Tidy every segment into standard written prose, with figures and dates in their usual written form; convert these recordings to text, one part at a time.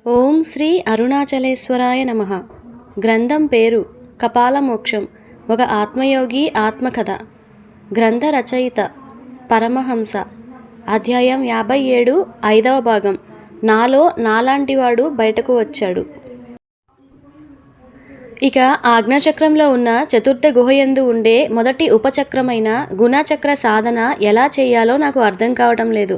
ఓం శ్రీ అరుణాచలేశ్వరాయ నమః. గ్రంథం పేరు కపాలమోక్షం. ఒక ఆత్మయోగి ఆత్మకథ. గ్రంథ రచయిత పరమహంస. అధ్యాయం 57, 5వ భాగం. నాలో నాలాంటివాడు బయటకు వచ్చాడు. ఇక ఆజ్ఞాచక్రంలో ఉన్న చతుర్థ గుహయందు ఉండే మొదటి ఉపచక్రమైన గుణచక్ర సాధన ఎలా చేయాలో నాకు అర్థం కావటం లేదు.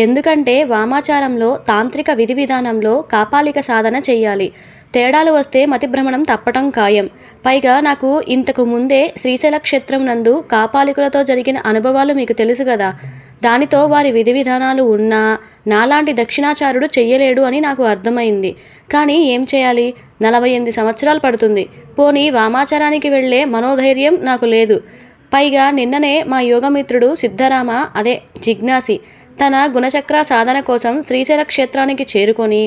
ఎందుకంటే వామాచారంలో, తాంత్రిక విధి విధానంలో కాపాలిక సాధన చెయ్యాలి. తేడాలు వస్తే మతిభ్రమణం తప్పటం ఖాయం. పైగా నాకు ఇంతకు ముందే శ్రీశైల క్షేత్రం నందు కాపాలికులతో జరిగిన అనుభవాలు మీకు తెలుసు కదా. దానితో వారి విధి విధానాలు ఉన్నా నాలాంటి దక్షిణాచారుడు చెయ్యలేడు అని నాకు అర్థమైంది. కానీ ఏం చేయాలి? 48 సంవత్సరాలు పడుతుంది. పోనీ వామాచారానికి వెళ్లే మనోధైర్యం నాకు లేదు. పైగా నిన్ననే మా యోగమిత్రుడు సిద్ధరామ, అదే జిజ్ఞాసి, తన గుణచక్ర సాధన కోసం శ్రీశైల క్షేత్రానికి చేరుకొని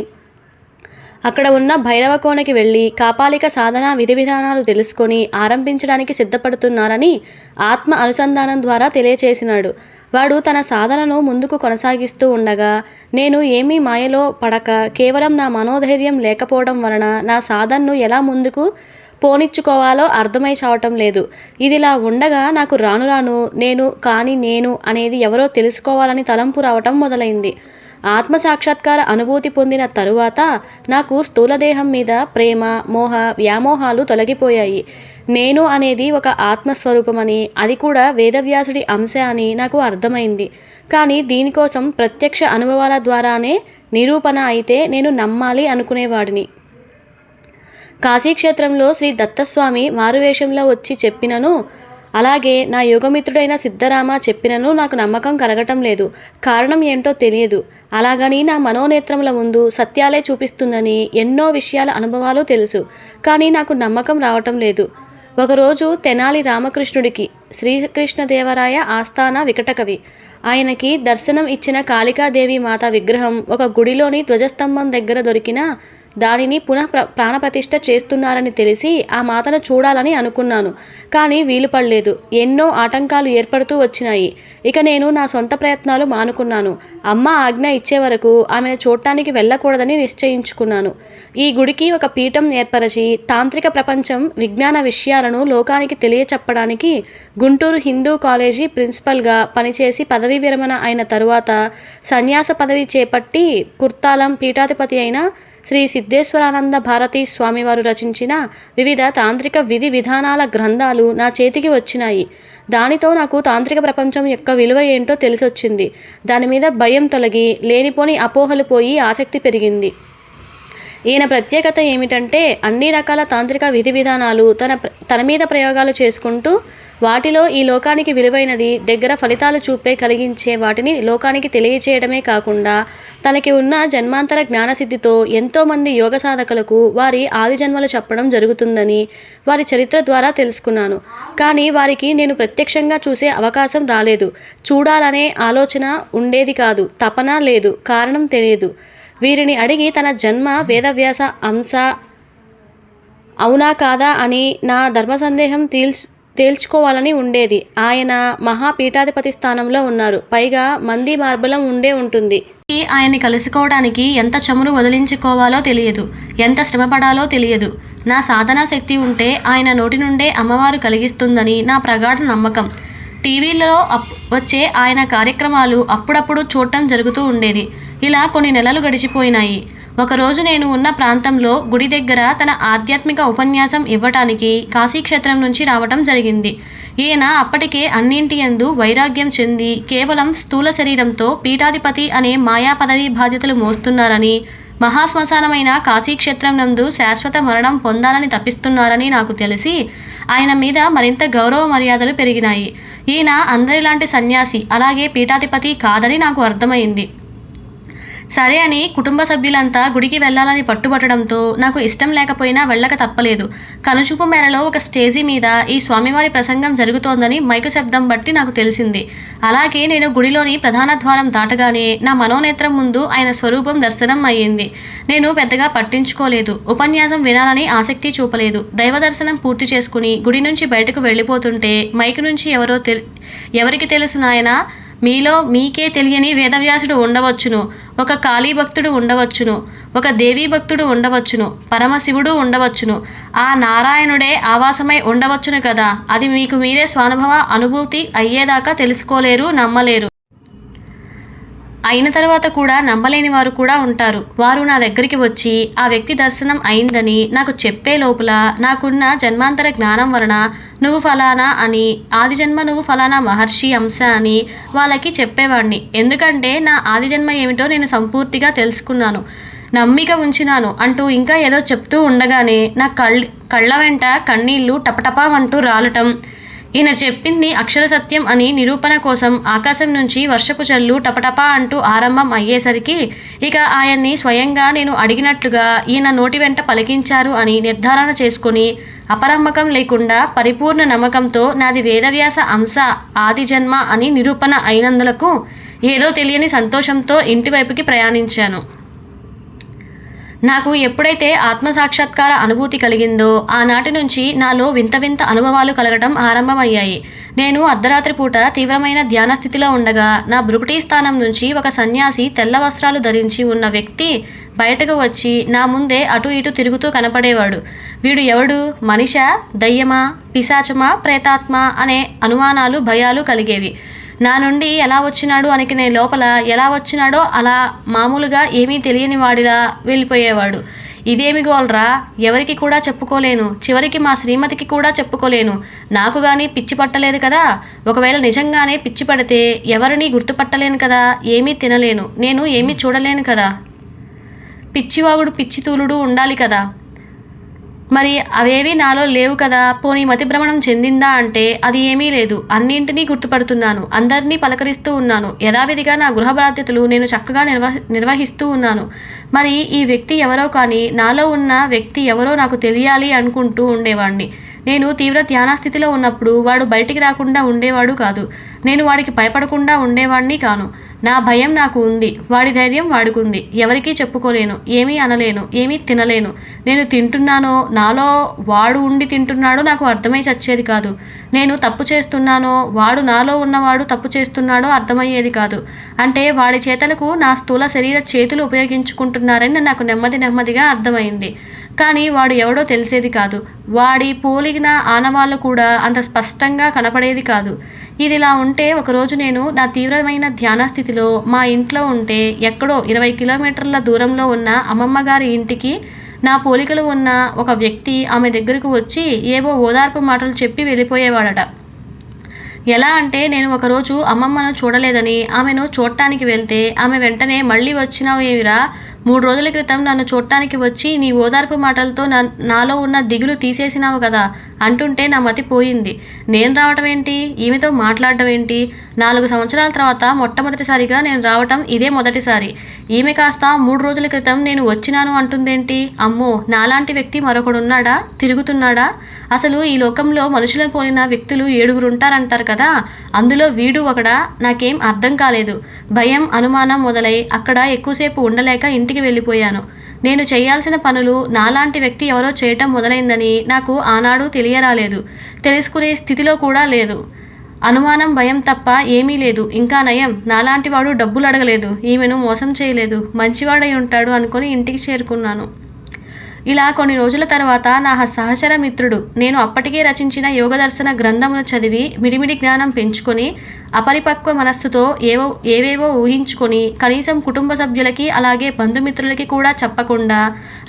అక్కడ ఉన్న భైరవకోనకి వెళ్ళి కాపాలిక సాధన విధి విధానాలు తెలుసుకొని ఆరంభించడానికి సిద్ధపడుతున్నారని ఆత్మ అనుసంధానం ద్వారా తెలియచేసినాడు. వాడు తన సాధనను ముందుకు కొనసాగిస్తూ ఉండగా నేను ఏమీ మాయలో పడక కేవలం నా మనోధైర్యం లేకపోవడం వలన నా సాధనను ఎలా ముందుకు పోనిచ్చుకోవాలో అర్థమై చావటం లేదు. ఇదిలా ఉండగా నాకు రాను రాను నేను అనేది ఎవరో తెలుసుకోవాలని తలంపు రావటం మొదలైంది. ఆత్మ సాక్షాత్కార అనుభూతి పొందిన తరువాత నాకు స్థూలదేహం మీద ప్రేమ, మోహ, వ్యామోహాలు తొలగిపోయాయి. నేను అనేది ఒక ఆత్మస్వరూపమని, అది కూడా వేదవ్యాసుడి అంశ అని నాకు అర్థమైంది. కానీ దీనికోసం ప్రత్యక్ష అనుభవాల ద్వారానే నిరూపణ అయితే నేను నమ్మాలి అనుకునేవాడిని. కాశీక్షేత్రంలో శ్రీ దత్తస్వామి మారువేషంలో వచ్చి చెప్పినను, అలాగే నా యోగమిత్రుడైన సిద్ధరామ చెప్పినను నాకు నమ్మకం కలగటం లేదు. కారణం ఏంటో తెలియదు. అలాగని నా మనోనేత్రముల ముందు సత్యాలే చూపిస్తుందని ఎన్నో విషయాల అనుభవాలు తెలుసు. కానీ నాకు నమ్మకం రావటం లేదు. ఒకరోజు తెనాలి రామకృష్ణుడికి శ్రీకృష్ణదేవరాయ ఆస్థాన వికటకవి. ఆయనకి దర్శనం ఇచ్చిన కాళికాదేవి మాత విగ్రహం ఒక గుడిలోని ధ్వజస్తంభం దగ్గర దొరికిన దానిని ప్రాణప్రతిష్ఠ చేస్తున్నారని తెలిసి ఆ మాతను చూడాలని అనుకున్నాను. కానీ వీలు పడలేదు. ఎన్నో ఆటంకాలు ఏర్పడుతూ వచ్చినాయి. ఇక నేను నా సొంత ప్రయత్నాలు మానుకున్నాను. అమ్మ ఆజ్ఞ ఇచ్చే వరకు ఆమెను చూడటానికి వెళ్ళకూడదని నిశ్చయించుకున్నాను. ఈ గుడికి ఒక పీఠం ఏర్పరచి తాంత్రిక ప్రపంచం, విజ్ఞాన విషయాలను లోకానికి తెలియచెప్పడానికి గుంటూరు హిందూ కాలేజీ ప్రిన్సిపల్గా పనిచేసి పదవీ విరమణ అయిన తరువాత సన్యాస పదవి చేపట్టి కుర్తాలం పీఠాధిపతి అయిన శ్రీ సిద్ధేశ్వరానంద భారతీ స్వామివారు రచించిన వివిధ తాంత్రిక విధి విధానాల గ్రంథాలు నా చేతికి వచ్చినాయి. దానితో నాకు తాంత్రిక ప్రపంచం యొక్క విలువ ఏంటో తెలిసొచ్చింది. దాని మీద భయం తొలగి, లేనిపోని అపోహలు పోయి ఆసక్తి పెరిగింది. ఈయన ప్రత్యేకత ఏమిటంటే అన్ని రకాల తాంత్రిక విధి విధానాలు తన మీద ప్రయోగాలు చేసుకుంటూ వాటిలో ఈ లోకానికి విలువైనది దగ్గర ఫలితాలు చూపే కలిగించే వాటిని లోకానికి తెలియచేయడమే కాకుండా తనకి ఉన్న జన్మాంతర జ్ఞానసిద్ధితో ఎంతోమంది యోగ సాధకులకు వారి ఆది జన్మలు చెప్పడం జరుగుతుందని వారి చరిత్ర ద్వారా తెలుసుకున్నాను. కానీ వారికి నేను ప్రత్యక్షంగా చూసే అవకాశం రాలేదు. చూడాలనే ఆలోచన ఉండేది కాదు. తపన లేదు. కారణం తెలియదు. వీరిని అడిగి తన జన్మ వేదవ్యాస అంశ అవునా కాదా అని నా ధర్మ సందేహం తేల్చుకోవాలని ఉండేది. ఆయన మహాపీఠాధిపతి స్థానంలో ఉన్నారు. పైగా మంది మార్బలం ఉంటుంది. ఆయన్ని కలుసుకోవడానికి ఎంత చమురు వదిలించుకోవాలో తెలియదు. ఎంత శ్రమపడాలో తెలియదు. నా సాధనా శక్తి ఉంటే ఆయన నోటి నుండే అమ్మవారు కలిగిస్తుందని నా ప్రగాఢ నమ్మకం. టీవీలో వచ్చే ఆయన కార్యక్రమాలు అప్పుడప్పుడు చూడటం జరుగుతూ ఉండేది. ఇలా కొన్ని నెలలు గడిచిపోయినాయి. ఒకరోజు నేను ఉన్న ప్రాంతంలో గుడి దగ్గర తన ఆధ్యాత్మిక ఉపన్యాసం ఇవ్వటానికి కాశీక్షేత్రం నుంచి రావటం జరిగింది. ఈయన అప్పటికే అన్నింటి యందు వైరాగ్యం చెంది కేవలం స్థూల శరీరంతో పీఠాధిపతి అనే మాయా పదవీ బాధ్యతలు మోస్తున్నారని, మహాశ్మశానమైన కాశీక్షేత్రం నందు శాశ్వత మరణం పొందాలని తప్పిస్తున్నారని నాకు తెలిసి ఆయన మీద మరింత గౌరవ మర్యాదలు పెరిగినాయి. ఈయన అందరిలాంటి సన్యాసి, అలాగే పీఠాధిపతి కాదని నాకు అర్థమైంది. సరే అని కుటుంబ సభ్యులంతా గుడికి వెళ్ళాలని పట్టుబట్టడంతో నాకు ఇష్టం లేకపోయినా వెళ్ళక తప్పలేదు. కనుచూపు మేరలో ఒక స్టేజీ మీద ఈ స్వామివారి ప్రసంగం జరుగుతోందని మైకు శబ్దం బట్టి నాకు తెలిసింది. అలాగే నేను గుడిలోని ప్రధాన ద్వారం దాటగానే నా మనోనేత్రం ముందు ఆయన స్వరూపం దర్శనం అయ్యింది. నేను పెద్దగా పట్టించుకోలేదు. ఉపన్యాసం వినాలని ఆసక్తి చూపలేదు. దైవ దర్శనం పూర్తి చేసుకుని గుడి నుంచి బయటకు వెళ్ళిపోతుంటే మైకు నుంచి ఎవరికి తెలుసు నాయనా, మీలో మీకే తెలియని వేదవ్యాసుడు ఉండవచ్చును, ఒక కాళీ భక్తుడు ఉండవచ్చును, ఒక దేవీ భక్తుడు ఉండవచ్చును, పరమశివుడు ఉండవచ్చును, ఆ నారాయణుడే ఆవాసమై ఉండవచ్చును కదా. అది మీకు మీరే స్వానుభవ అనుభూతి అయ్యేదాకా తెలుసుకోలేరు, నమ్మలేరు. అయిన తర్వాత కూడా నమ్మలేని వారు కూడా ఉంటారు. వారు నా దగ్గరికి వచ్చి ఆ వ్యక్తి దర్శనం అయిందని నాకు చెప్పే లోపల నాకున్న జన్మాంతర జ్ఞానం వలన నువ్వు ఫలానా అని, ఆది జన్మ నువ్వు ఫలానా మహర్షి అంశ అని వాళ్ళకి చెప్పేవాడిని. ఎందుకంటే నా ఆది జన్మ ఏమిటో నేను సంపూర్తిగా తెలుసుకున్నాను, నమ్మిక ఉంచినాను అంటూ ఇంకా ఏదో చెప్తూ ఉండగానే నా కళ్ళ వెంట కన్నీళ్లు టపటపామంటూ రాలటం, ఈయన చెప్పింది అక్షర సత్యం అని నిరూపణ కోసం ఆకాశం నుంచి వర్షపు జల్లు టపటపా అంటూ ఆరంభం అయ్యేసరికి ఇక ఆయన్ని స్వయంగా నేను అడిగినట్లుగా ఈయన నోటి వెంట పలికించారు అని నిర్ధారణ చేసుకుని అపనమ్మకం లేకుండా పరిపూర్ణ నమ్మకంతో నాది వేదవ్యాస అంశ ఆది జన్మ అని నిరూపణ అయినందులకు ఏదో తెలియని సంతోషంతో ఇంటివైపుకి ప్రయాణించాను. నాకు ఎప్పుడైతే ఆత్మసాక్షాత్కార అనుభూతి కలిగిందో ఆనాటి నుంచి నాలో వింత వింత అనుభవాలు కలగటం ఆరంభమయ్యాయి. నేను అర్ధరాత్రి పూట తీవ్రమైన ధ్యాన స్థితిలో ఉండగా నా బ్రుకుటీ స్థానం నుంచి ఒక సన్యాసి తెల్ల వస్త్రాలు ధరించి ఉన్న వ్యక్తి బయటకు వచ్చి నా ముందే అటు ఇటు తిరుగుతూ కనపడేవాడు. వీడు ఎవడు? మనిషా, దయ్యమా, పిశాచమా, ప్రేతాత్మ అనే అనుమానాలు భయాలు కలిగేవి. నా నుండి ఎలా వచ్చినాడు అనికినే లోపల ఎలా వచ్చినాడో అలా మామూలుగా ఏమీ తెలియని వాడిలా వెళ్ళిపోయేవాడు. ఇదేమి గోల్రా, ఎవరికి కూడా చెప్పుకోలేను, చివరికి మా శ్రీమతికి కూడా చెప్పుకోలేను. నాకు కానీ పిచ్చి పట్టలేదు కదా. ఒకవేళ నిజంగానే పిచ్చి పడితే ఎవరిని గుర్తుపట్టలేను కదా, ఏమీ తినలేను, నేను ఏమీ చూడలేను కదా, పిచ్చివాగుడు పిచ్చితూలుడు ఉండాలి కదా. మరి అవేవి నాలో లేవు కదా. పోనీ మతిభ్రమణం చెందిందా అంటే అది ఏమీ లేదు. అన్నింటినీ గుర్తుపడుతున్నాను, అందరినీ పలకరిస్తూ ఉన్నాను. యథావిధిగా నా గృహ బాధ్యతలు నేను చక్కగా నిర్వహిస్తూ ఉన్నాను. మరి ఈ వ్యక్తి ఎవరో కానీ నాలో ఉన్న వ్యక్తి ఎవరో నాకు తెలియాలి అనుకుంటూ ఉండేవాడిని. నేను తీవ్ర ధ్యానస్థితిలో ఉన్నప్పుడు వాడు బయటికి రాకుండా ఉండేవాడు కాదు. నేను వాడికి భయపడకుండా ఉండేవాడిని కాను. నా భయం నాకు ఉంది, వాడి ధైర్యం వాడుకుంది. ఎవరికీ చెప్పుకోలేను, ఏమీ అనలేను, ఏమీ తినలేను. నేను తింటున్నానో నాలో వాడు ఉండి తింటున్నాడో నాకు అర్థమై చచ్చేది కాదు. నేను తప్పు చేస్తున్నానో వాడు నాలో ఉన్నవాడు తప్పు చేస్తున్నాడో అర్థమయ్యేది కాదు. అంటే వాడి చేతలకు నా స్థూల శరీర చేతులు ఉపయోగించుకుంటున్నారని నాకు నెమ్మదిగా అర్థమైంది. కానీ వాడు ఎవడో తెలిసేది కాదు. వాడి పోలిగిన ఆనవాళ్ళు కూడా అంత స్పష్టంగా కనపడేది కాదు. ఇదిలా ఉంటే ఒకరోజు నేను నా తీవ్రమైన ధ్యాన స్థితిలో మా ఇంట్లో ఉంటే ఎక్కడో 20 కిలోమీటర్ల దూరంలో ఉన్న అమ్మమ్మ గారి ఇంటికి నా పోలికలు ఉన్న ఒక వ్యక్తి ఆమె దగ్గరకు వచ్చి ఏవో ఓదార్పు మాటలు చెప్పి వెళ్ళిపోయేవాడట. ఎలా అంటే నేను ఒకరోజు అమ్మమ్మను చూడలేదని ఆమెను చూడటానికి వెళ్తే ఆమె వెంటనే మళ్ళీ వచ్చినావు ఏమిరా, 3 రోజుల క్రితం నన్ను చూడటానికి వచ్చి నీ ఓదార్పు మాటలతో నాలో ఉన్న దిగులు తీసేసినావు కదా అంటుంటే నా మతి పోయింది. నేను రావటం ఏంటి, ఈమెతో మాట్లాడటం ఏంటి? 4 సంవత్సరాల తర్వాత మొట్టమొదటిసారిగా నేను రావటం ఇదే మొదటిసారి. ఈమె కాస్త 3 రోజుల క్రితం నేను వచ్చినాను అంటుందేంటి? అమ్మో, నాలాంటి వ్యక్తి మరొకడున్నాడా, తిరుగుతున్నాడా? అసలు ఈ లోకంలో మనుషులను పోలిన వ్యక్తులు 7 ఉంటారంటారు కదా, అందులో వీడు ఒకడా? నాకేం అర్థం కాలేదు. భయం అనుమానం మొదలై అక్కడ ఎక్కువసేపు ఉండలేక ఇంటికి వెళ్ళిపోయాను. నేను చేయాల్సిన పనులు నాలాంటి వ్యక్తి ఎవరో చేయటం మొదలైందని నాకు ఆనాడు తెలియరాలేదు. తెలుసుకునే స్థితిలో కూడా లేదు. అనుమానం భయం తప్ప ఏమీ లేదు. ఇంకా నయం, నాలాంటి వాడు డబ్బులు అడగలేదు, ఈమెను మోసం చేయలేదు, మంచివాడై ఉంటాడు అనుకుని ఇంటికి చేరుకున్నాను. ఇలా కొన్ని రోజుల తర్వాత నా సహచర మిత్రుడు నేను అప్పటికే రచించిన యోగదర్శన గ్రంథమును చదివి మిడిమిడి జ్ఞానం పెంచుకొని అపరిపక్వ మనస్సుతో ఏవేవో ఊహించుకొని కనీసం కుటుంబ సభ్యులకి అలాగే బంధుమిత్రులకి కూడా చెప్పకుండా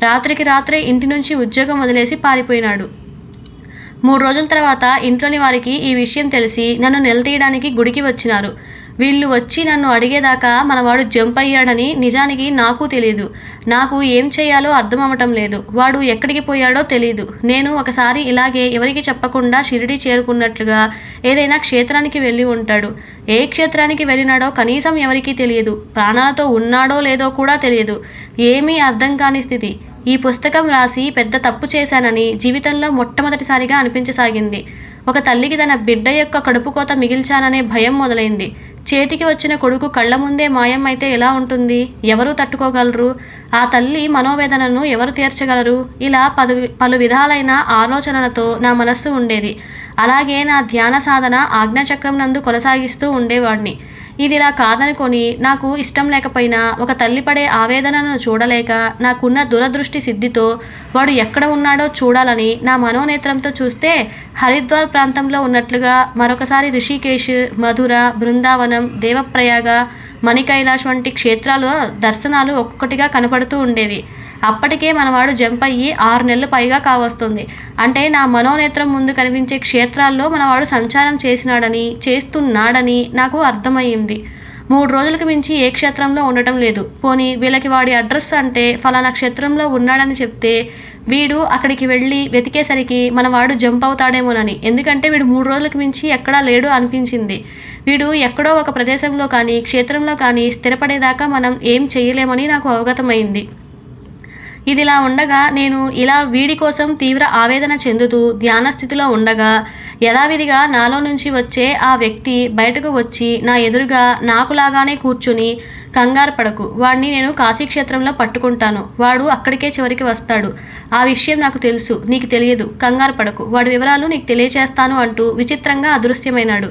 రాత్రికి రాత్రే ఇంటి నుంచి ఉద్యోగం వదిలేసి పారిపోయినాడు. 3 రోజుల తర్వాత ఇంట్లోని వారికి ఈ విషయం తెలిసి నన్ను నిలదీయడానికి గుడికి వచ్చినారు. వీళ్ళు వచ్చి నన్ను అడిగేదాకా మనవాడు జంప్ అయ్యాడని నిజానికి నాకు తెలియదు. నాకు ఏం చేయాలో అర్థం అవ్వటం లేదు. వాడు ఎక్కడికి పోయాడో తెలియదు. నేను ఒకసారి ఇలాగే ఎవరికి చెప్పకుండా షిరిడి చేరుకున్నట్లుగా ఏదైనా క్షేత్రానికి వెళ్ళి ఉంటాడు. ఏ క్షేత్రానికి వెళ్ళినాడో కనీసం ఎవరికీ తెలియదు. ప్రాణాలతో ఉన్నాడో లేదో కూడా తెలియదు. ఏమీ అర్థం కాని స్థితి. ఈ పుస్తకం రాసి పెద్ద తప్పు చేశానని జీవితంలో మొట్టమొదటిసారిగా అనిపించసాగింది. ఒక తల్లికి తన బిడ్డ యొక్క కడుపుకోత మిగిల్చాననే భయం మొదలైంది. చేతికి వచ్చిన కొడుకు కళ్ళ ముందే మాయం అయితే ఎలా ఉంటుంది? ఎవరు తట్టుకోగలరు? ఆ తల్లి మనోవేదనను ఎవరు తీర్చగలరు? ఇలా పలు విధాలైన ఆలోచనలతో నా మనస్సు ఉండేది. అలాగే నా ధ్యాన సాధన ఆజ్ఞాచక్రం నందు కొనసాగిస్తూ ఉండేవాడిని. ఇది ఇలా కాదనుకొని నాకు ఇష్టం లేకపోయినా ఒక తల్లి పడే ఆవేదనను చూడలేక నాకున్న దురదృష్టి సిద్ధితో వాడు ఎక్కడ ఉన్నాడో చూడాలని నా మనోనేత్రంతో చూస్తే హరిద్వార్ ప్రాంతంలో ఉన్నట్లుగా మరొకసారి రిషికేశ్, మధుర, బృందావనం, దేవప్రయాగ, మణికైలాష్ వంటి క్షేత్రాలు దర్శనాలు ఒక్కొక్కటిగా కనపడుతూ ఉండేవి. అప్పటికే మనవాడు జంప్ అయ్యి 6 నెలలు పైగా కావస్తుంది. అంటే నా మనోనేత్రం ముందు కనిపించే క్షేత్రాల్లో మనవాడు సంచారం చేస్తున్నాడని నాకు అర్థమయ్యింది. 3 రోజులకు మించి ఏ క్షేత్రంలో ఉండటం లేదు. పోనీ వీళ్ళకి వాడి అడ్రస్ అంటే ఫలానా క్షేత్రంలో ఉన్నాడని చెప్తే వీడు అక్కడికి వెళ్ళి వెతికేసరికి మనవాడు జంప్ అవుతాడేమోనని. ఎందుకంటే వీడు 3 రోజులకు మించి ఎక్కడా లేడు అనిపించింది. వీడు ఎక్కడో ఒక ప్రదేశంలో కానీ క్షేత్రంలో కానీ స్థిరపడేదాకా మనం ఏం చేయలేమని నాకు అవగతమైంది. ఇదిలా ఉండగా నేను ఇలా వీడి కోసం తీవ్ర ఆవేదన చెందుతూ ధ్యాన స్థితిలో ఉండగా యథావిధిగా నాలో నుంచి వచ్చే ఆ వ్యక్తి బయటకు వచ్చి నా ఎదురుగా నాకులాగానే కూర్చుని, కంగారు పడకు, వాడిని నేను కాశీక్షేత్రంలో పట్టుకుంటాను, వాడు అక్కడికే చివరికి వస్తాడు, ఆ విషయం నాకు తెలుసు, నీకు తెలియదు, కంగారు పడకు, వాడి వివరాలు నీకు తెలియచేస్తాను అంటూ విచిత్రంగా అదృశ్యమైనాడు.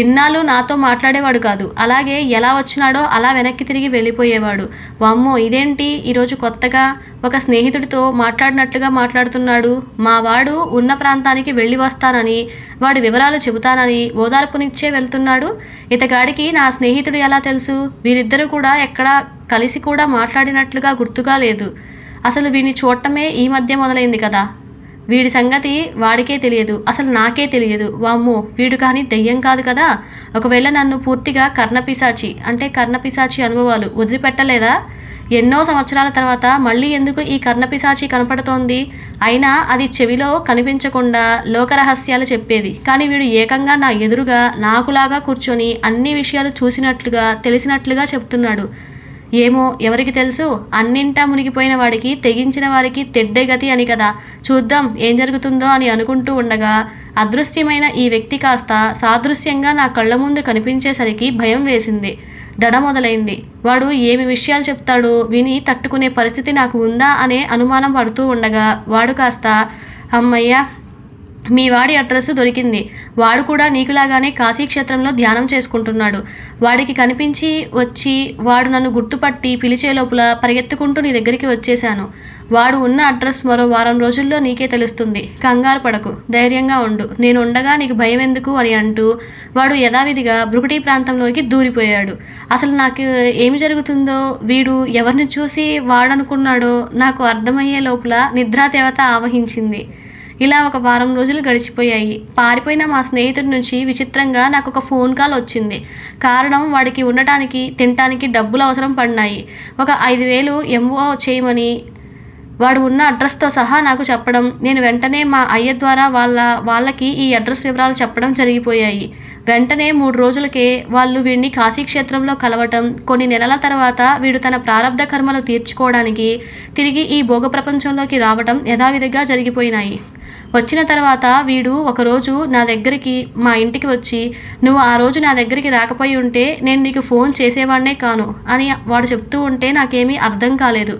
ఇన్నాళ్ళు నాతో మాట్లాడేవాడు కాదు. అలాగే ఎలా వచ్చినాడో అలా వెనక్కి తిరిగి వెళ్ళిపోయేవాడు. వామ్మో, ఇదేంటి ఈరోజు కొత్తగా ఒక స్నేహితుడితో మాట్లాడినట్లుగా మాట్లాడుతున్నాడు. మా వాడు ఉన్న ప్రాంతానికి వెళ్ళి వస్తానని, వాడి వివరాలు చెబుతానని ఓదార్పునిచ్చే వెళ్తున్నాడు. ఇతగాడికి నా స్నేహితుడు ఎలా తెలుసు? వీరిద్దరూ కూడా ఎక్కడా కలిసి కూడా మాట్లాడినట్లుగా గుర్తుగా లేదు. అసలు వీడిని చూడటమే ఈ మధ్య మొదలైంది కదా. వీడి సంగతి వాడికే తెలియదు, అసలు నాకే తెలియదు. వామ్మో, వీడు కానీ దెయ్యం కాదు కదా. ఒకవేళ నన్ను పూర్తిగా కర్ణపిశాచి అనుభవాలు వదిలిపెట్టలేదా? ఎన్నో సంవత్సరాల తర్వాత మళ్ళీ ఎందుకు ఈ కర్ణపిశాచి కనపడుతోంది? అయినా అది చెవిలో కనిపించకుండా లోకరహస్యాలు చెప్పేది. కానీ వీడు ఏకంగా నా ఎదురుగా నాకులాగా కూర్చొని అన్ని విషయాలు చూసినట్లుగా తెలిసినట్లుగా చెప్తున్నాడు. ఏమో, ఎవరికి తెలుసు? అన్నింటా మునిగిపోయిన వాడికి తెగించిన వారికి తెడ్డే గతి అని కదా. చూద్దాం ఏం జరుగుతుందో అని అనుకుంటూ ఉండగా అదృశ్యమైన ఈ వ్యక్తి కాస్త సాదృశ్యంగా నా కళ్ళ ముందు కనిపించేసరికి భయం వేసింది. దడ మొదలైంది. వాడు ఏమి విషయాలు చెప్తాడో విని తట్టుకునే పరిస్థితి నాకు ఉందా అనే అనుమానం పడుతూ ఉండగా వాడు కాస్త, అమ్మయ్య, మీ వాడి అడ్రస్ దొరికింది. వాడు కూడా నీకులాగానే కాశీక్షేత్రంలో ధ్యానం చేసుకుంటున్నాడు. వాడికి కనిపించి వచ్చి వాడు నన్ను గుర్తుపట్టి పిలిచే లోపల పరిగెత్తుకుంటూ నీ దగ్గరికి వచ్చేశాను. వాడు ఉన్న అడ్రస్ మరో వారం రోజుల్లో నీకే తెలుస్తుంది. కంగారు పడకు, ధైర్యంగా ఉండు, నేను ఉండగా నీకు భయం ఎందుకు అని అంటూ వాడు యథావిధిగా బ్రుకుటీ ప్రాంతంలోకి దూరిపోయాడు. అసలు నాకు ఏమి జరుగుతుందో, వీడు ఎవరిని చూసి వాడనుకున్నాడో నాకు అర్థమయ్యే లోపల నిద్రాదేవత ఆవహించింది. ఇలా ఒక వారం రోజులు గడిచిపోయాయి. పారిపోయిన మా స్నేహితుడి నుంచి విచిత్రంగా నాకు ఒక ఫోన్ కాల్ వచ్చింది. కారణం, వాడికి ఉండటానికి తినటానికి డబ్బులు అవసరం పడినాయి. ఒక 5,000 ఎంఓ చేయమని వాడు ఉన్న అడ్రస్తో సహా నాకు చెప్పడం, నేను వెంటనే మా అయ్య ద్వారా వాళ్ళకి ఈ అడ్రస్ వివరాలు చెప్పడం జరిగిపోయాయి. వెంటనే 3 రోజులకే వాళ్ళు వీడిని కాశీక్షేత్రంలో కలవటం, కొన్ని నెలల తర్వాత వీడు తన ప్రారబ్ధ కర్మలు తీర్చుకోవడానికి తిరిగి ఈ భోగ ప్రపంచంలోకి రావటం యథావిధిగా జరిగిపోయినాయి. వచ్చిన తర్వాత వీడు ఒకరోజు నా దగ్గరికి, మా ఇంటికి వచ్చి, నువ్వు ఆ రోజు నా దగ్గరికి రాకపోయి ఉంటే నేను నీకు ఫోన్ చేసేవాడినే కాను అని వాడు చెప్తూ ఉంటే నాకేమీ అర్థం కాలేదు.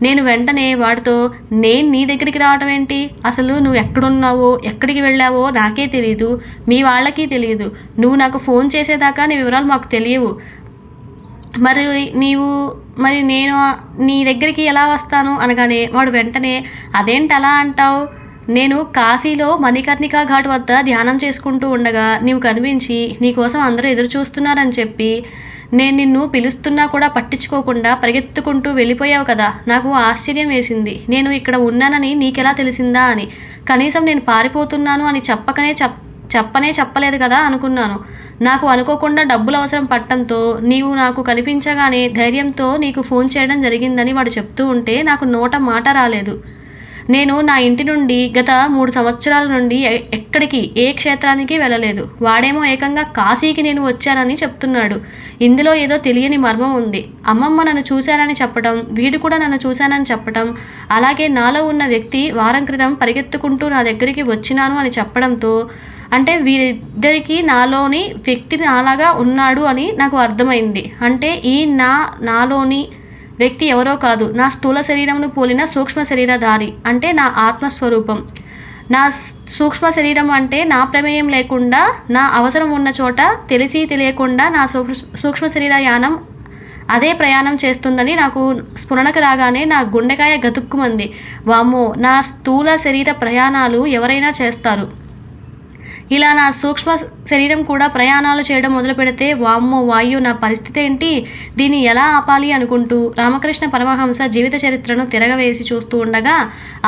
నేను వెంటనే వాడితో, నేను నీ దగ్గరికి రావటం ఏంటి? అసలు నువ్వు ఎక్కడున్నావో ఎక్కడికి వెళ్ళావో నాకే తెలియదు, మీ వాళ్ళకి తెలియదు. నువ్వు నాకు ఫోన్ చేసేదాకా నీ వివరాలు మాకు తెలియవు. మరి నేను నీ దగ్గరికి ఎలా వస్తాను అనగానే వాడు వెంటనే, అదేంటి అలా అంటావు? నేను కాశీలో మణికర్ణికా ఘాట్ వద్ద ధ్యానం చేసుకుంటూ ఉండగా నీవు కనిపించి నీకోసం అందరూ ఎదురు చూస్తున్నారని చెప్పి నేను నిన్ను పిలుస్తున్నా కూడా పట్టించుకోకుండా పరిగెత్తుకుంటూ వెళ్ళిపోయావు కదా. నాకు ఆశ్చర్యం వేసింది. నేను ఇక్కడ ఉన్నానని నీకెలా తెలిసిందా అని. కనీసం నేను పారిపోతున్నాను అని చెప్పలేదు కదా అనుకున్నాను. నాకు అనుకోకుండా డబ్బులు అవసరం పట్టడంతో నీవు నాకు కనిపించగానే ధైర్యంతో నీకు ఫోన్ చేయడం జరిగిందని వాడు చెప్తూ ఉంటే నాకు నోట మాట రాలేదు. నేను నా ఇంటి నుండి గత 3 సంవత్సరాల నుండి ఎక్కడికి, ఏ క్షేత్రానికి వెళ్ళలేదు. వాడేమో ఏకంగా కాశీకి నేను వచ్చానని చెప్తున్నాడు. ఇందులో ఏదో తెలియని మర్మం ఉంది. అమ్మమ్మ నన్ను చూశానని చెప్పడం, వీడు కూడా నన్ను చూశానని చెప్పడం, అలాగే నాలో ఉన్న వ్యక్తి వారం క్రితం పరిగెత్తుకుంటూ నా దగ్గరికి వచ్చినాను అని చెప్పడంతో, అంటే వీరిద్దరికీ నాలోని వ్యక్తి నాలాగా ఉన్నాడు అని నాకు అర్థమైంది. అంటే ఈ నాలోని వ్యక్తి ఎవరో కాదు, నా స్థూల శరీరంను పోలిన సూక్ష్మ శరీరధారి, అంటే నా ఆత్మస్వరూపం. నా సూక్ష్మ శరీరం అంటే నా ప్రమేయం లేకుండా నా అవసరం ఉన్న చోట తెలిసి తెలియకుండా నా సూక్ష్మ శరీర యానం అదే ప్రయాణం చేస్తుందని నాకు స్ఫురణకు రాగానే నా గుండెకాయ గతుక్కుమంది. వామ్మో, నా స్థూల శరీర ప్రయాణాలు ఎవరైనా చేస్తారు, ఇలా నా సూక్ష్మ శరీరం కూడా ప్రయాణాలు చేయడం మొదలు పెడితే వామ్మో వాయు, నా పరిస్థితి ఏంటి, దీన్ని ఎలా ఆపాలి అనుకుంటూ రామకృష్ణ పరమహంస జీవిత చరిత్రను తిరగవేసి చూస్తూ ఉండగా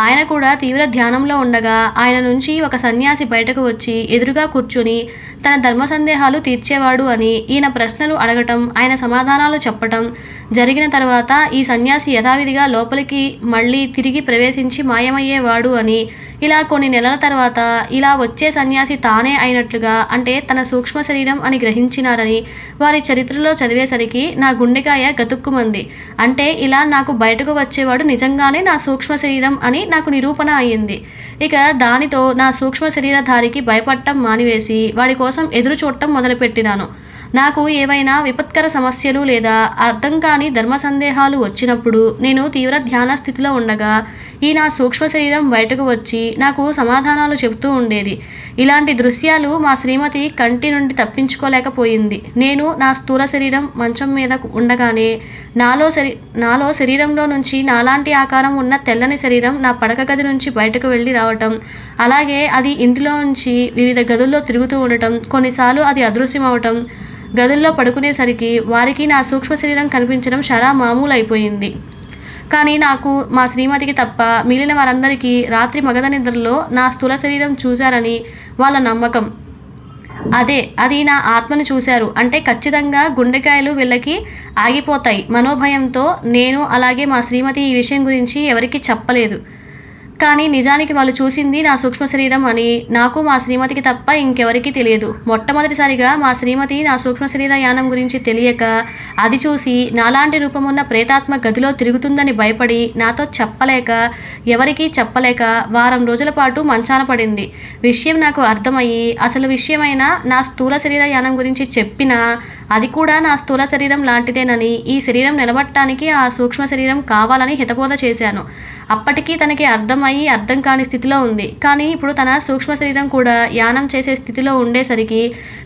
ఆయన కూడా తీవ్ర ధ్యానంలో ఉండగా ఆయన నుంచి ఒక సన్యాసి బయటకు వచ్చి ఎదురుగా కూర్చుని తన ధర్మ సందేహాలు తీర్చేవాడు అని ఈయన ప్రశ్నలు అడగటం, ఆయన సమాధానాలు చెప్పటం జరిగిన తర్వాత ఈ సన్యాసి యథావిధిగా లోపలికి మళ్ళీ తిరిగి ప్రవేశించి మాయమయ్యేవాడు అని, ఇలా కొన్ని నెలల తర్వాత ఇలా వచ్చే సన్యాసి తానే అయినట్లుగా, అంటే తన సూక్ష్మ శరీరం అని గ్రహించినారని వారి చరిత్రలో చదివేసరికి నా గుండెకాయ గతుక్కుమంది. అంటే ఇలా నాకు బయటకు వచ్చేవాడు నిజంగానే నా సూక్ష్మ శరీరం అని నాకు నిరూపణ అయ్యింది. ఇక దానితో నా సూక్ష్మ శరీరధారికి భయపడటం మానివేసి వాడి కోసం ఎదురు చూడటం మొదలుపెట్టినాను. నాకు ఏవైనా విపత్కర సమస్యలు లేదా అర్థం కాని ధర్మ సందేహాలు వచ్చినప్పుడు నేను తీవ్ర ధ్యాన స్థితిలో ఉండగా ఈ నా సూక్ష్మ శరీరం బయటకు వచ్చి నాకు సమాధానాలు చెబుతూ ఉండేది. ఇలాంటి దృశ్యాలు మా శ్రీమతి కంటి నుండి తప్పించుకోలేకపోయింది. నేను నా స్థూల శరీరం మంచం మీద ఉండగానే నాలో శరీరంలో నుంచి నాలాంటి ఆకారం ఉన్న తెల్లని శరీరం నా పడక గది నుంచి బయటకు వెళ్ళి రావటం, అలాగే అది ఇంటిలో నుంచి వివిధ గదుల్లో తిరుగుతూ ఉండటం, కొన్నిసార్లు అది అదృశ్యమవటం, గదుల్లో పడుకునేసరికి వారికి నా సూక్ష్మ శరీరం కనిపించడం షరా మామూలు అయిపోయింది. కానీ నాకు, మా శ్రీమతికి తప్ప మిగిలిన వారందరికీ రాత్రి మగధ నిద్రలో నా స్థూల శరీరం చూశారని వాళ్ళ నమ్మకం. అది నా ఆత్మను చూశారు అంటే ఖచ్చితంగా గుండెకాయలు వీళ్ళకి ఆగిపోతాయి మనోభయంతో. నేను అలాగే మా శ్రీమతి ఈ విషయం గురించి ఎవరికీ చెప్పలేదు. కానీ నిజానికి వాళ్ళు చూసింది నా సూక్ష్మ శరీరం అని నాకు, మా శ్రీమతికి తప్ప ఇంకెవరికీ తెలియదు. మొట్టమొదటిసారిగా మా శ్రీమతి నా సూక్ష్మ శరీర యానం గురించి తెలియక అది చూసి నాలాంటి రూపమున్న ప్రేతాత్మ గదిలో తిరుగుతుందని భయపడి నాతో చెప్పలేక, ఎవరికీ చెప్పలేక వారం రోజుల పాటు మంచాన పడింది. విషయం నాకు అర్థమయ్యి అసలు విషయమైన నా స్థూల శరీర యానం గురించి చెప్పినా అది కూడా నా స్థూల శరీరం లాంటిదేనని, ఈ శరీరం నిలబడటానికి ఆ సూక్ష్మ శరీరం కావాలని హితబోధ చేశాను. అప్పటికీ తనకి అర్థం కాని స్థితిలో ఉంది. కానీ ఇప్పుడు తన సూక్ష్మ శరీరం కూడా యానం చేసే స్థితిలో ఉండేసరికి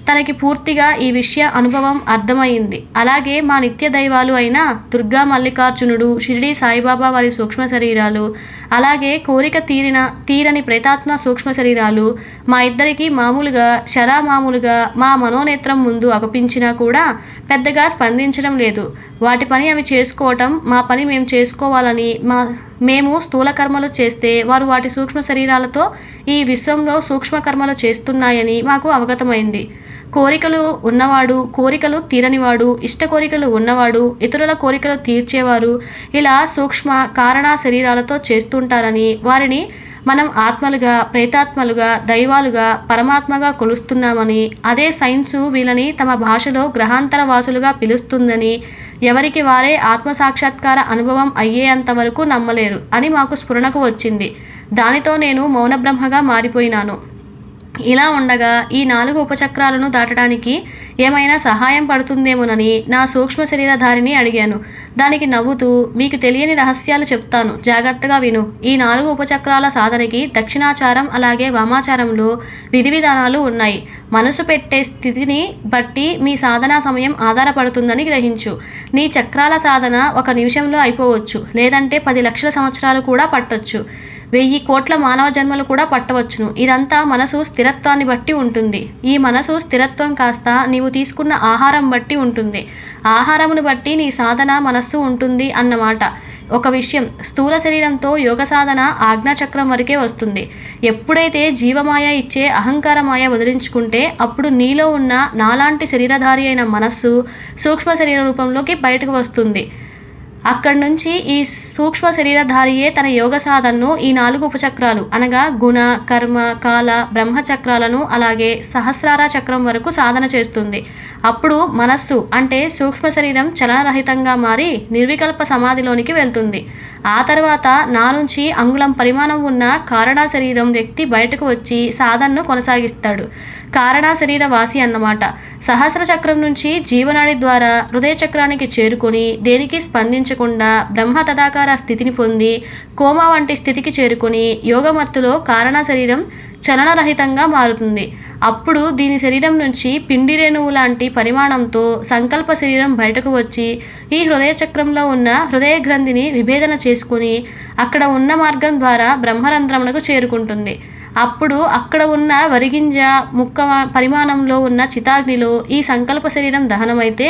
తనకి పూర్తిగా ఈ విషయ అనుభవం అర్థమైంది. అలాగే మా నిత్య దైవాలు అయిన దుర్గా మల్లికార్జునుడు, షిరిడి సాయిబాబా వారి సూక్ష్మ శరీరాలు, అలాగే కోరిక తీరని ప్రేతాత్మ సూక్ష్మ శరీరాలు మా ఇద్దరికి మామూలుగా మా మనోనేత్రం ముందు అగుపించినా కూడా పెద్దగా స్పందించడం లేదు. వాటి పని అవి చేసుకోవటం, మా పని మేము చేసుకోవాలని, మేము స్థూల కర్మలు చేస్తే వారు వాటి సూక్ష్మ శరీరాలతో ఈ విశ్వంలో సూక్ష్మ కర్మలు చేస్తున్నాయని మాకు అవగతమైంది. కోరికలు ఉన్నవాడు, కోరికలు తీరనివాడు, ఇష్ట కోరికలు ఉన్నవాడు, ఇతరుల కోరికలు తీర్చేవారు ఇలా సూక్ష్మ కారణ శరీరాలతో చేస్తుంటారని, వారిని మనం ఆత్మలుగా, ప్రేతాత్మలుగా, దైవాలుగా, పరమాత్మగా కొలుస్తున్నామని, అదే సైన్సు వీళ్ళని తమ భాషలో గ్రహాంతర వాసులుగా పిలుస్తుందని, ఎవరికి వారే ఆత్మసాక్షాత్కార అనుభవం అయ్యేంత వరకు నమ్మలేరు అని మాకు స్ఫురణకు వచ్చింది. దానితో నేను మౌనబ్రహ్మగా మారిపోయినాను. ఇలా ఉండగా ఈ 4 ఉపచక్రాలను దాటడానికి ఏమైనా సహాయం పడుతుందేమోనని నా సూక్ష్మ శరీరధారిని అడిగాను. దానికి నవ్వుతూ, మీకు తెలియని రహస్యాలు చెప్తాను, జాగ్రత్తగా విను. ఈ 4 ఉపచక్రాల సాధనకి దక్షిణాచారం అలాగే వామాచారంలో విధి విధానాలు ఉన్నాయి. మనసు పెట్టే స్థితిని బట్టి మీ సాధనా సమయం ఆధారపడుతుందని గ్రహించు. నీ చక్రాల సాధన 1 నిమిషంలో అయిపోవచ్చు, లేదంటే 10 లక్షల సంవత్సరాలు కూడా పట్టొచ్చు, 1000 కోట్ల మానవ జన్మలు కూడా పట్టవచ్చును. ఇదంతా మనసు స్థిరత్వాన్ని బట్టి ఉంటుంది. ఈ మనసు స్థిరత్వం కాస్త నీవు తీసుకున్న ఆహారం బట్టి ఉంటుంది. ఆహారమును బట్టి నీ సాధన మనస్సు ఉంటుంది అన్నమాట. ఒక విషయం, స్థూల శరీరంతో యోగ సాధన ఆజ్ఞాచక్రం వరకే వస్తుంది. ఎప్పుడైతే జీవమాయ ఇచ్చే అహంకారమాయ వదిలించుకుంటే అప్పుడు నీలో ఉన్న నాలాంటి శరీరధారి అయిన మనస్సు సూక్ష్మ శరీర రూపంలోకి బయటకు వస్తుంది. అక్కడి నుంచి ఈ సూక్ష్మ శరీరధారియే తన యోగ సాధనను ఈ 4 ఉపచక్రాలు అనగా గుణ, కర్మ, కాల, బ్రహ్మచక్రాలను అలాగే సహస్రార చక్రం వరకు సాధన చేస్తుంది. అప్పుడు మనస్సు అంటే సూక్ష్మ శరీరం చలనరహితంగా మారి నిర్వికల్ప సమాధిలోనికి వెళ్తుంది. ఆ తర్వాత నా నుంచి అంగుళం పరిమాణం ఉన్న కారణా శరీరం వ్యక్తి బయటకు వచ్చి సాధనను కొనసాగిస్తాడు. కారణా శరీర వాసి అన్నమాట. సహస్ర చక్రం నుంచి జీవనాడి ద్వారా హృదయ చక్రానికి చేరుకొని దేనికి స్పందించ కనిపించకుండా బ్రహ్మ తదాకార స్థితిని పొంది కోమా వంటి స్థితికి చేరుకొని యోగమత్తులో కారణ శరీరం చలనరహితంగా మారుతుంది. అప్పుడు దీని శరీరం నుంచి పిండి రేణువు లాంటి పరిమాణంతో సంకల్ప శరీరం బయటకు వచ్చి ఈ హృదయ చక్రంలో ఉన్న హృదయ గ్రంథిని విభేదన చేసుకుని అక్కడ ఉన్న మార్గం ద్వారా బ్రహ్మరంధ్రమునకు చేరుకుంటుంది. అప్పుడు అక్కడ ఉన్న వరిగింజ ముక్క పరిమాణంలో ఉన్న చితాగ్నిలో ఈ సంకల్ప శరీరం దహనమైతే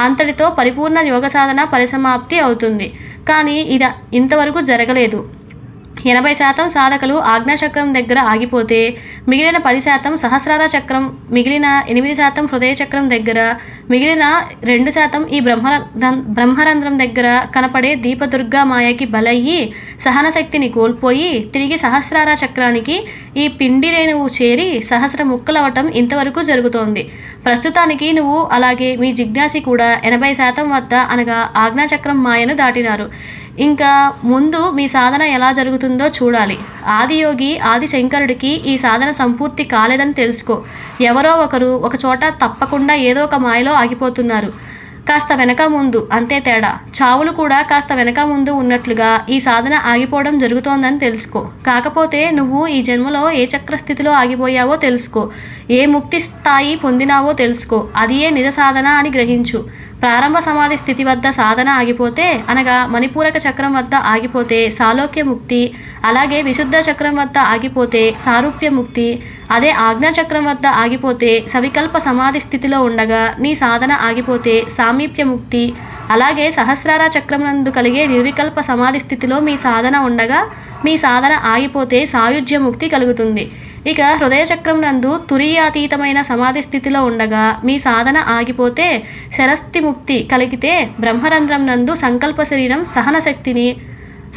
అంతటితో పరిపూర్ణ యోగ సాధన పరిసమాప్తి అవుతుంది. కానీ ఇది ఇంతవరకు జరగలేదు. 80% సాధకులు ఆజ్ఞాచక్రం దగ్గర ఆగిపోతే మిగిలిన 10% సహస్రార చక్రం, మిగిలిన 8% హృదయ చక్రం దగ్గర, మిగిలిన 2% ఈ బ్రహ్మరంధ్రం దగ్గర కనపడే దీపదుర్గా మాయకి బలయ్యి సహనశక్తిని కోల్పోయి తిరిగి సహస్రార చక్రానికి ఈ పిండి రేణువు చేరి సహస్ర ముక్కలవటం ఇంతవరకు జరుగుతోంది. ప్రస్తుతానికి నువ్వు అలాగే మీ జిజ్ఞాసి కూడా 80% వద్ద అనగా ఆజ్ఞాచక్రం మాయను దాటినారు. ఇంకా ముందు మీ సాధన ఎలా జరుగుతుందో చూడాలి. ఆదియోగి ఆది శంకరుడికి ఈ సాధన సంపూర్తి కాలేదని తెలుసుకో. ఎవరో ఒకరు ఒక చోట తప్పకుండా ఏదో ఒక మాయలో ఆగిపోతున్నారు. కాస్త వెనక ముందు అంతే తేడా. చావులు కూడా కాస్త వెనక ముందు ఉన్నట్లుగా ఈ సాధన ఆగిపోవడం జరుగుతోందని తెలుసుకో. కాకపోతే నువ్వు ఈ జన్మలో ఏ చక్రస్థితిలో ఆగిపోయావో తెలుసుకో. ఏ ముక్తి స్థాయి పొందినావో తెలుసుకో. అది ఏ నిజ సాధన అని గ్రహించు. ప్రారంభ సమాధి స్థితి వద్ద సాధన ఆగిపోతే అనగా మణిపూరక చక్రం వద్ద ఆగిపోతే సాలోక్య ముక్తి, అలాగే విశుద్ధ చక్రం వద్ద ఆగిపోతే సారూప్య ముక్తి, అదే ఆజ్ఞాచక్రం వద్ద ఆగిపోతే సవికల్ప సమాధి స్థితిలో ఉండగా నీ సాధన ఆగిపోతే సామీప్య ముక్తి, అలాగే సహస్రార చక్రం నందు కలిగే నిర్వికల్ప సమాధి స్థితిలో మీ సాధన ఉండగా మీ సాధన ఆగిపోతే సాయుజ్య ముక్తి కలుగుతుంది. ఇక హృదయ చక్రం నందు తురీయాతీతమైన సమాధి స్థితిలో ఉండగా మీ సాధన ఆగిపోతే శరస్థి ముక్తి కలిగితే బ్రహ్మరంధ్రం నందు సంకల్ప శరీరం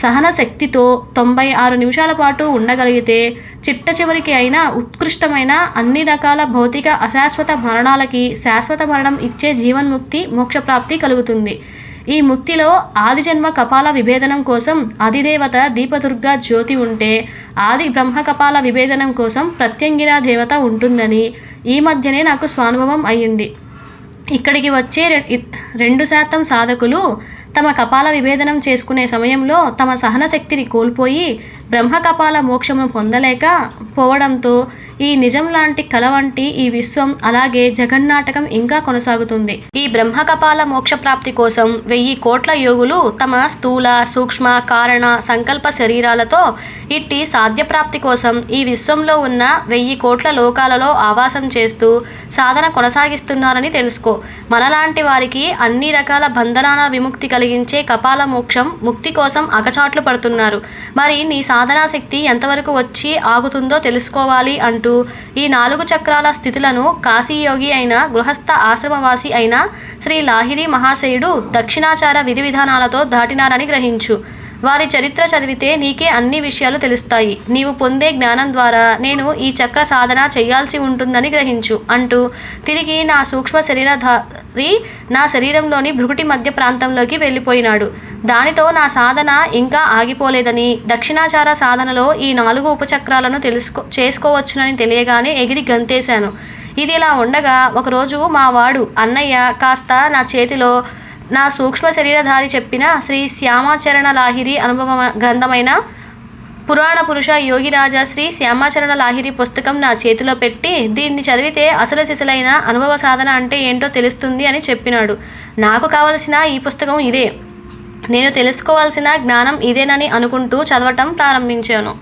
సహన శక్తితో 96 నిమిషాల పాటు ఉండగలిగితే చిట్ట చివరికి అయినా ఉత్కృష్టమైన అన్ని రకాల భౌతిక అశాశ్వత మరణాలకి శాశ్వత మరణం ఇచ్చే జీవన్ముక్తి మోక్షప్రాప్తి కలుగుతుంది. ఈ ముక్తిలో ఆదిజన్మ కపాల విభేదనం కోసం అధిదేవత దీపదుర్గా జ్యోతి ఉంటే ఆది బ్రహ్మ కపాల విభేదనం కోసం ప్రత్యంగిరా దేవత ఉంటుందని ఈ మధ్యనే నాకు స్వానుభవం అయ్యింది. ఇక్కడికి వచ్చే 2% సాధకులు తమ కపాల విభేదనం చేసుకునే సమయంలో తమ సహన శక్తిని కోల్పోయి బ్రహ్మ కపాల మోక్షము పొందలేక పోవడంతో ఈ నిజం లాంటి కల వంటి ఈ విశ్వం అలాగే జగన్నాటకం ఇంకా కొనసాగుతుంది. ఈ బ్రహ్మ కపాల మోక్ష ప్రాప్తి కోసం 1000 కోట్ల యోగులు తమ స్థూల సూక్ష్మ కారణ సంకల్ప శరీరాలతో ఇట్టి సాధ్యప్రాప్తి కోసం ఈ విశ్వంలో ఉన్న 1000 కోట్ల లోకాలలో ఆవాసం చేస్తూ సాధన కొనసాగిస్తున్నారని తెలుసుకో. మనలాంటి వారికి అన్ని రకాల బంధనాల విముక్తి కలిగించే కపాల మోక్షం ముక్తి కోసం అగచాట్లు పడుతున్నారు. మరి నీ సాధనా శక్తి ఎంతవరకు వచ్చి ఆగుతుందో తెలుసుకోవాలి అంటూ ఈ 4 చక్రాల స్థితులను కాశీయోగి అయిన గృహస్థ ఆశ్రమవాసి అయిన శ్రీ లాహిరి మహాశయుడు దక్షిణాచార విధి విధానాలతో దాటినారని గ్రహించు. వారి చరిత్ర చదివితే నీకే అన్ని విషయాలు తెలుస్తాయి. నీవు పొందే జ్ఞానం ద్వారా నేను ఈ చక్ర సాధన చేయాల్సి ఉంటుందని గ్రహించు అంటూ తిరిగి నా సూక్ష్మ శరీరధారి నా శరీరంలోని భృకుటి మధ్య ప్రాంతంలోకి వెళ్ళిపోయినాడు. దానితో నా సాధన ఇంకా ఆగిపోలేదని దక్షిణాచార సాధనలో ఈ 4 ఉపచక్రాలను చేసుకోవచ్చునని తెలియగానే ఎగిరి గంతేశాను. ఇది ఇలా ఉండగా ఒకరోజు మా వాడు అన్నయ్య కాస్త నా చేతిలో నా సూక్ష్మ శరీరధారి చెప్పిన శ్రీ శ్యామాచరణ లాహిరి అనుభవ గ్రంథమైన పురాణ పురుష యోగిరాజా శ్రీ శ్యామాచరణ లాహిరి పుస్తకం నా చేతిలో పెట్టి దీన్ని చదివితే అసలు సిసలైన అనుభవ సాధన అంటే ఏంటో తెలుస్తుంది అని చెప్పినాడు. నాకు కావలసిన ఈ పుస్తకం ఇదే, నేను తెలుసుకోవాల్సిన జ్ఞానం ఇదేనని అనుకుంటూ చదవటం ప్రారంభించాను.